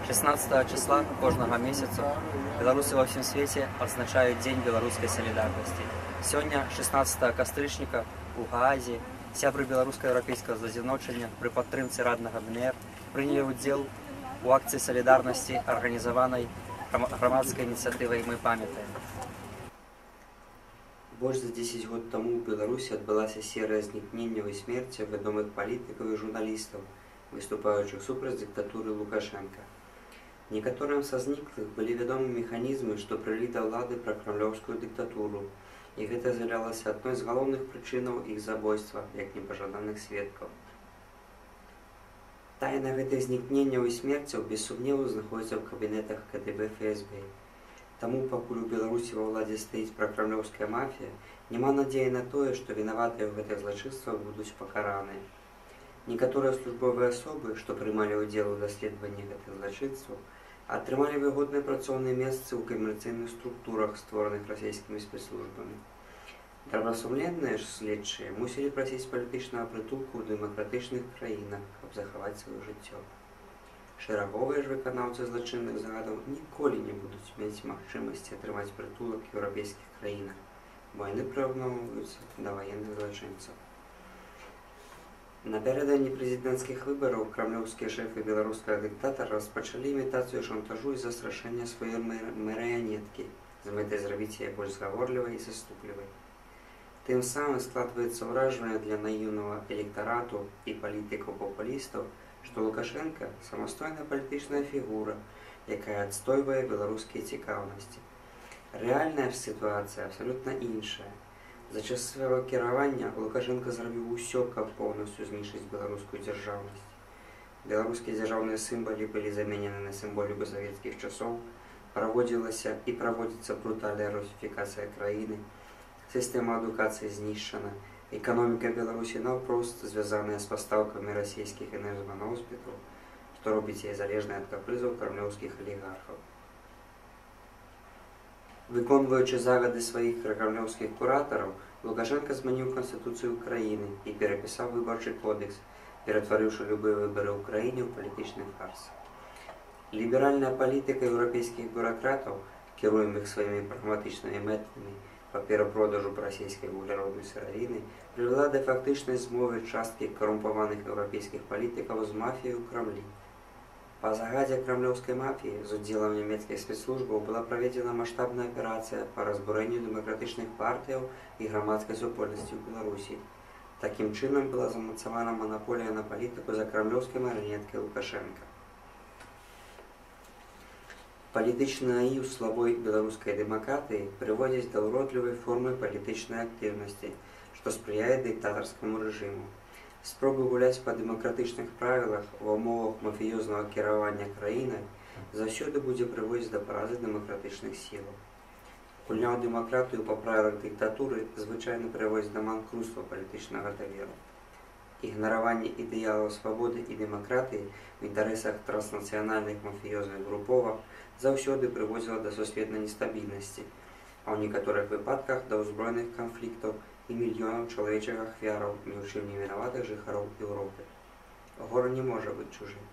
16 числа кожного месяца беларусы во всем свете отзначают День белорусской солидарности. Сегодня, 16 кастрычніка, у Гаазе сябры беларуска-еўрапейскага зазіночання пры падтрымцы раднага БНР прынялі ўдзел у акцыі солідарнасці, арганізаванай грамадскай ініцыятывай «Мы памятаем». Больш за 10 год таму ў Беларусі адбылася серыя знікненняў і смерці вядомых палітыкаў і журналістаў, выступаючых супраць дыктатуры Лукашенка. Некаторым са зніклых былі вядомы механізмы, што прывялі да ўлады пракрамлёўскую дыктатуру, і гэта з'яўлялася адной з галоўных прычынаў іх забойства, як непажаданых сведкаў. Тайна гэтых знікненняў і смерцяў без сумневу знаходзіцца ў кабінетах КДБ ФСБ. Таму, пакуль у Беларусі ва ўладзе стаіць пракрамлёўская мафія, няма надзеі на тое, што вінаватыя ў гэтых злачынствах будуць пакараныя. Некаторыя службовыя асобы, што прымалі ўдзел у даследаванні гэтых злачынстваў, атрымалі выгодныя працоўныя месцы ў камерцыйных структурах, створаных расійскімі спецслужбамі. Добрасумленныя ж следчыя мусілі прасіць палітычнага прытулку ў дэмакратычных краінах, каб захаваць сваё жыццё. Шэраговыя ж выканаўцы злачынных загадаў ніколі не будуць мець магчымасці атрымаць прытулак у еўрапейскіх краінах, бо яны прыраўноўваюцца да ваенных злачынцаў. Напярэдадні прэзідэнцкіх выбараў крамлёўскія шэфы беларускага дыктатара распачалі імітацыю шантажу і застрашэння сваёй марыянеткі з мэтай зрабіць яе больш згаворлівай і заступлівай. Тым самым складваецца ўражанне для наіўнага электарату і палітыкаў-папулістаў, што Лукашенка – самастойная палітычная фігура, якая адстойвае беларускія цікаўнасці. Рэальная ж сітуацыя абсалютна іншая. За час свайго кіравання Лукашенко зрабіў усё, каб поўнасцю знішчыць беларускую дзяржаўнасць. Беларускія дзяржаўныя сімвалы былі заменены на сімволіку савецкіх часоў, праводзілася і праводзіцца брутальная русіфікацыя краіны, сістэма адукацыі знішчана, эканоміка Беларусі наўпрост звязаная з пастаўкамі расійскіх энерганосбітаў, што робіць яе залежнай ад капрызаў крамлёўскіх алігархаў. Выконваючы загады сваіх крамлёўскіх куратараў, Лукашенка змяніў Канстытуцыю краіны і перапісаў выбарчы кодекс, ператварыўшы любыя выбары ў краіне ў палітычны фарс. Ліберальная палітыка еўрапейскіх бюракратаў, кіруемых сваімі прагматычнымі мэтамі па перапродажу расійскай вугляроднай сыравіны, прывяла да фактычнай змовы часткі карумпаваных еўрапейскіх палітыкаў з мафіяй у Крамлі. Па загадзе крамлёўскай мафіі з удзелам нямецкіх спецслужбаў была праведзена маштабная аперацыя па разбурэнню дэмакратычных партыяў і грамадскай супольнасці ў Беларусі. Такім чынам была замацавана манаполія на палітыку за крамлёўскай марыянеткай Лукашенка. Палітычны наіў слабой беларускай дэмакратыі прыводзіць да ўродлівай формы палітычнай актыўнасці, што спрыяе дыктатарскаму рэжыму. Спробы гуляць па дэмакратычных правілах ва ўмовах мафіёзнага кіравання краінай заўсёды будзе прыводзіць да паразы дэмакратычных сілаў. Гульня ў дэмакратыю па правілах дыктатуры звычайна прыводзіць да банкруцтва палітычнага даверу. Ігнараванне ідэалаў свабоды і дэмакратыі ў інтарэсах транснацыянальных мафіёзных груповак заўсёды прыводзіла да сусветнай нестабільнасці, а ў некаторых выпадках да ўзброеных канфліктаў і мільёнаў чалавечых ахвяраў ні ў чым не вінаватых жыхароў Еўропы. Гора не можа быць чужым.